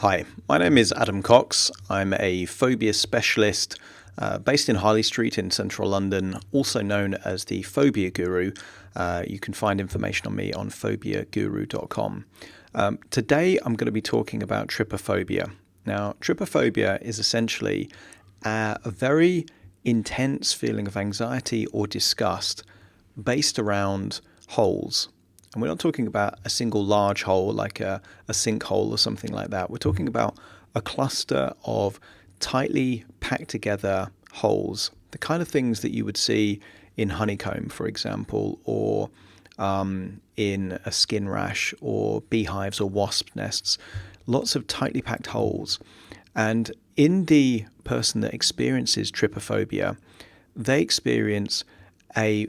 Hi, my name is Adam Cox. I'm a phobia specialist based in Harley Street in central London, also known as the Phobia Guru. You can find information on me on phobiaguru.com. Today I'm going to be talking about trypophobia. Now, trypophobia is essentially a very intense feeling of anxiety or disgust based around holes. And we're not talking about a single large hole like a sinkhole or something like that. We're talking about a cluster of tightly packed together holes, the kind of things that you would see in honeycomb, for example, or in a skin rash or beehives or wasp nests. Lots of tightly packed holes. And in the person that experiences trypophobia, they experience a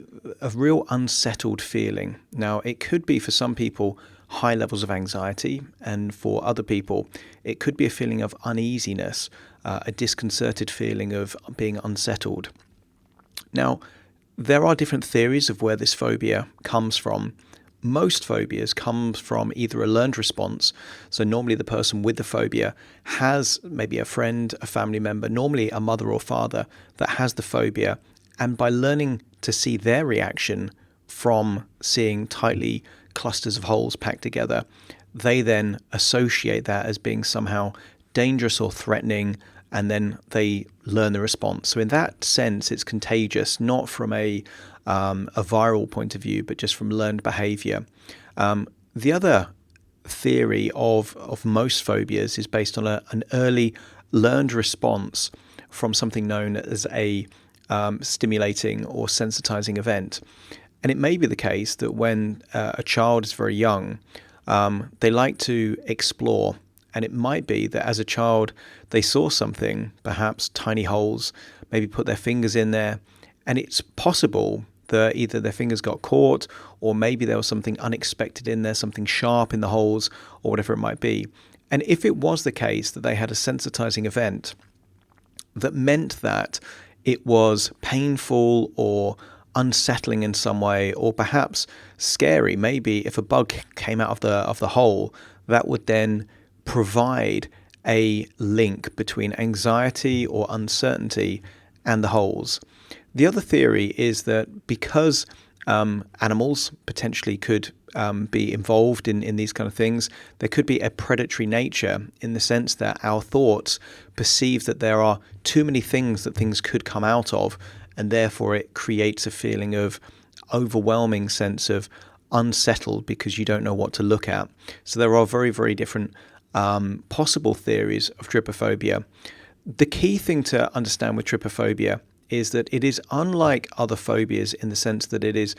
real unsettled feeling. Now, it could be for some people high levels of anxiety, and for other people, it could be a feeling of uneasiness, a disconcerted feeling of being unsettled. Now, there are different theories of where this phobia comes from. Most phobias come from either a learned response. So normally the person with the phobia has maybe a friend, a family member, normally a mother or father that has the phobia. And by learning to see their reaction from seeing tightly clusters of holes packed together, they then associate that as being somehow dangerous or threatening, and then they learn the response. So in that sense, it's contagious, not from a viral point of view, but just from learned behavior. The other theory of most phobias is based on an early learned response from something known as a stimulating or sensitizing event. And it may be the case that when a child is very young, they like to explore. And it might be that as a child, they saw something, perhaps tiny holes, maybe put their fingers in there. And it's possible that either their fingers got caught, or maybe there was something unexpected in there, something sharp in the holes, or whatever it might be. And if it was the case that they had a sensitizing event that meant that it was painful or unsettling in some way, or perhaps scary. Maybe if a bug came out of the hole, that would then provide a link between anxiety or uncertainty and the holes. The other theory is that because animals potentially could be involved in these kind of things, there could be a predatory nature in the sense that our thoughts perceive that there are too many things that things could come out of, and therefore it creates a feeling of overwhelming sense of unsettled because you don't know what to look at. So there are very, very different possible theories of trypophobia. The key thing to understand with trypophobia is that it is unlike other phobias in the sense that it is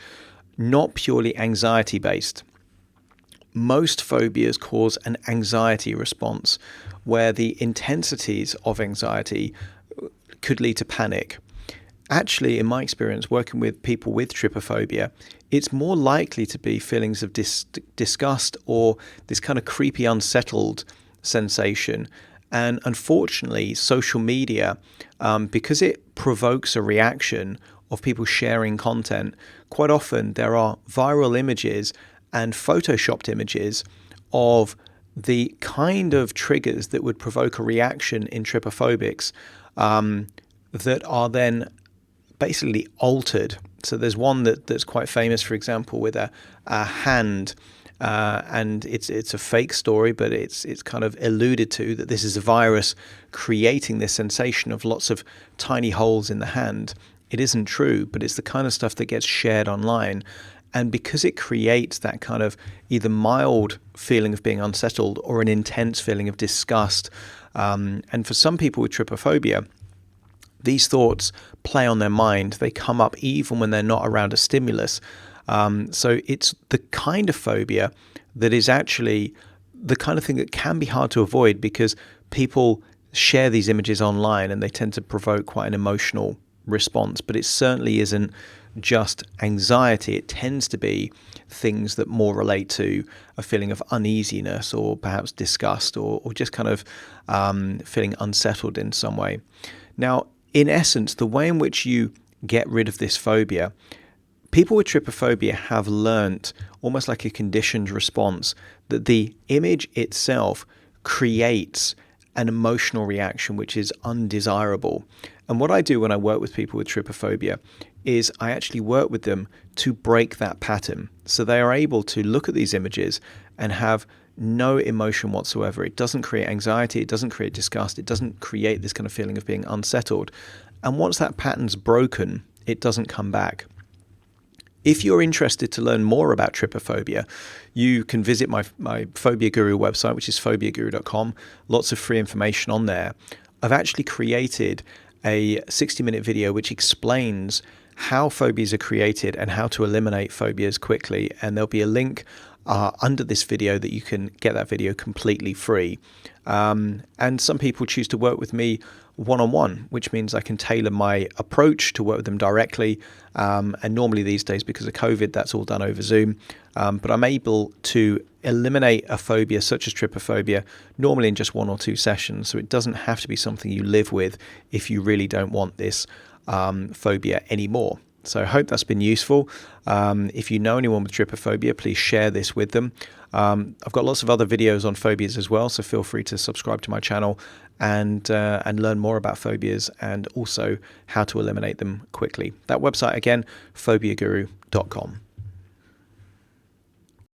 not purely anxiety-based. Most phobias cause an anxiety response where the intensities of anxiety could lead to panic. Actually, in my experience, working with people with trypophobia, it's more likely to be feelings of disgust or this kind of creepy, unsettled sensation. And unfortunately, social media, because it provokes a reaction of people sharing content, quite often there are viral images and photoshopped images of the kind of triggers that would provoke a reaction in trypophobics that are then basically altered. So there's one that's quite famous, for example, with a hand, and it's a fake story, but it's kind of alluded to that this is a virus creating this sensation of lots of tiny holes in the hand. It isn't true, but it's the kind of stuff that gets shared online. And because it creates that kind of either mild feeling of being unsettled or an intense feeling of disgust, and for some people with trypophobia, these thoughts play on their mind. They come up even when they're not around a stimulus. So it's the kind of phobia that is actually the kind of thing that can be hard to avoid because people share these images online and they tend to provoke quite an emotional response. But it certainly isn't just anxiety. It tends to be things that more relate to a feeling of uneasiness or perhaps disgust or just kind of feeling unsettled in some way. Now, in essence, the way in which you get rid of this phobia, people with trypophobia have learnt, almost like a conditioned response, that the image itself creates an emotional reaction which is undesirable. And what I do when I work with people with trypophobia is I actually work with them to break that pattern. So they are able to look at these images and have no emotion whatsoever. It doesn't create anxiety, it doesn't create disgust, it doesn't create this kind of feeling of being unsettled. And once that pattern's broken, it doesn't come back. If you're interested to learn more about trypophobia, you can visit my Phobia Guru website, which is phobiaguru.com. Lots of free information on there. I've actually created a 60-minute video which explains how phobias are created and how to eliminate phobias quickly. And there'll be a link under this video that you can get that video completely free. And some people choose to work with me one-on-one, which means I can tailor my approach to work with them directly. And normally these days, because of COVID, that's all done over Zoom. But I'm able to eliminate a phobia such as trypophobia normally in just 1 or 2 sessions. So it doesn't have to be something you live with if you really don't want this phobia anymore. So I hope that's been useful. If you know anyone with trypophobia, please share this with them. I've got lots of other videos on phobias as well, so feel free to subscribe to my channel and learn more about phobias and also how to eliminate them quickly. That website again, phobiaguru.com.